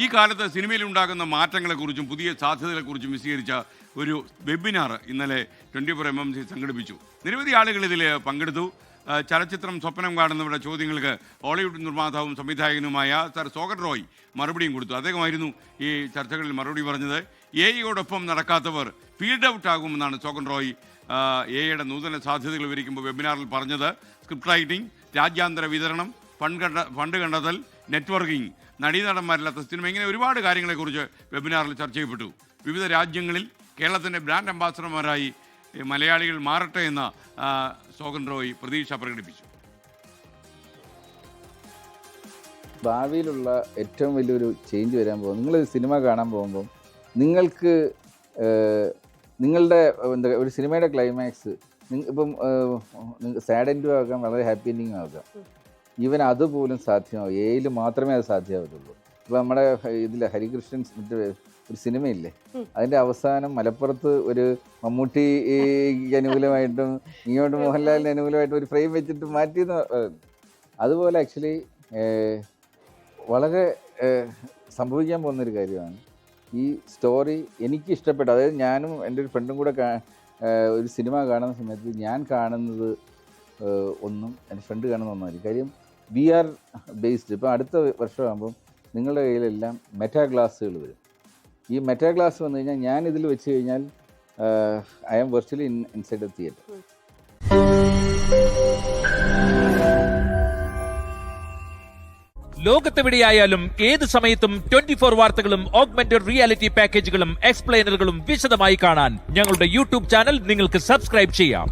ഈ കാലത്ത് സിനിമയിൽ ഉണ്ടാകുന്ന മാറ്റങ്ങളെക്കുറിച്ചും പുതിയ സാധ്യതകളെക്കുറിച്ചും വിശദീകരിച്ച ഒരു വെബിനാർ ഇന്നലെ 24MMC സംഘടിപ്പിച്ചു. നിരവധി ആളുകൾ ഇതിൽ പങ്കെടുത്തു. ചലച്ചിത്രം സ്വപ്നം കാണുന്നവരുടെ ചോദ്യങ്ങൾക്ക് ഹോളിവുഡ് നിർമ്മാതാവും സംവിധായകനുമായ സർ സോഗൻ റോയ് മറുപടിയും കൊടുത്തു. അദ്ദേഹമായിരുന്നു ഈ ചർച്ചകളിൽ മറുപടി പറഞ്ഞത്. എഐയോടൊപ്പം നടക്കാത്തവർ ഫീൽഡ് ഔട്ട് ആകുമെന്നാണ് സോഗൻ റോയ് എഐയുടെ നൂതന സാധ്യതകൾ വിവരിക്കുമ്പോൾ വെബിനാറിൽ പറഞ്ഞത്. സ്ക്രിപ്റ്റ് റൈറ്റിംഗ്, രാജ്യാന്തര വിതരണം, ഫണ്ട് കണ്ടെത്തൽ, നെറ്റ്വർക്കിംഗ്, നടീനടന്മാരില്ലാത്ത സിനിമ, ഇങ്ങനെ ഒരുപാട് കാര്യങ്ങളെക്കുറിച്ച് വെബിനാറിൽ ചർച്ച ചെയ്യപ്പെട്ടു. വിവിധ രാജ്യങ്ങളിൽ കേരളത്തിൻ്റെ ബ്രാൻഡ് അംബാസഡർമാരായി മലയാളികൾ മാറട്ടെ എന്ന സോഗൻ റോയ് പ്രതീക്ഷ പ്രകടിപ്പിച്ചു. ഭാവിയിലുള്ള ഏറ്റവും വലിയൊരു ചേഞ്ച് വരാൻ പോകും. നിങ്ങൾ സിനിമ കാണാൻ പോകുമ്പം നിങ്ങൾക്ക് നിങ്ങളുടെ ഒരു സിനിമയുടെ ക്ലൈമാക്സ് ഇപ്പം സാഡ് എൻഡും ആകാം, വളരെ ഹാപ്പി എൻഡിങ്ങും ആകാം. ഈവൻ അതുപോലും സാധ്യമാകും. എയിൽ മാത്രമേ അത് സാധ്യമാവുള്ളൂ. ഇപ്പം നമ്മുടെ ഇതിൽ ഹരികൃഷ്ണൻ ഒരു സിനിമയില്ലേ, അതിൻ്റെ അവസാനം മലപ്പുറത്ത് ഒരു മമ്മൂട്ടി അനുകൂലമായിട്ടും ഇങ്ങോട്ട് മോഹൻലാലിന് അനുകൂലമായിട്ടും ഒരു ഫ്രെയിം വെച്ചിട്ട് മാറ്റിയെന്ന്. അതുപോലെ ആക്ച്വലി വളരെ സംഭവിക്കാൻ പോകുന്നൊരു കാര്യമാണ് ഈ സ്റ്റോറി. എനിക്ക് ഇഷ്ടപ്പെട്ടു. അതായത് ഞാനും എൻ്റെ ഒരു ഫ്രണ്ടും കൂടെ ഒരു സിനിമ കാണുന്ന സമയത്ത് ഞാൻ കാണുന്നത് ഒന്നും എൻ്റെ ഫ്രണ്ട് കാണുന്ന ഒന്നുമായിരിക്കും. കാര്യം വി ആർ ബേസ്ഡ്. ഇപ്പം അടുത്ത വർഷമാകുമ്പം നിങ്ങളുടെ കയ്യിലെല്ലാം മെറ്റാ ഗ്ലാസ്സുകൾ വരും. ഈ മെറ്റാ ഗ്ലാസ് വന്നു കഴിഞ്ഞാൽ ഞാൻ ഇതിൽ വെച്ച് കഴിഞ്ഞാൽ I am virtually inside the theatre. ലോകത്തെവിടെയായാലും ഏത് സമയത്തും 24 വാർത്തകളും ഓഗ്മെന്റഡ് റിയാലിറ്റി പാക്കേജുകളും എക്സ്പ്ലെയിനറുകളും വിശദമായി കാണാൻ ഞങ്ങളുടെ യൂട്യൂബ് ചാനൽ നിങ്ങൾക്ക് സബ്സ്ക്രൈബ് ചെയ്യാം.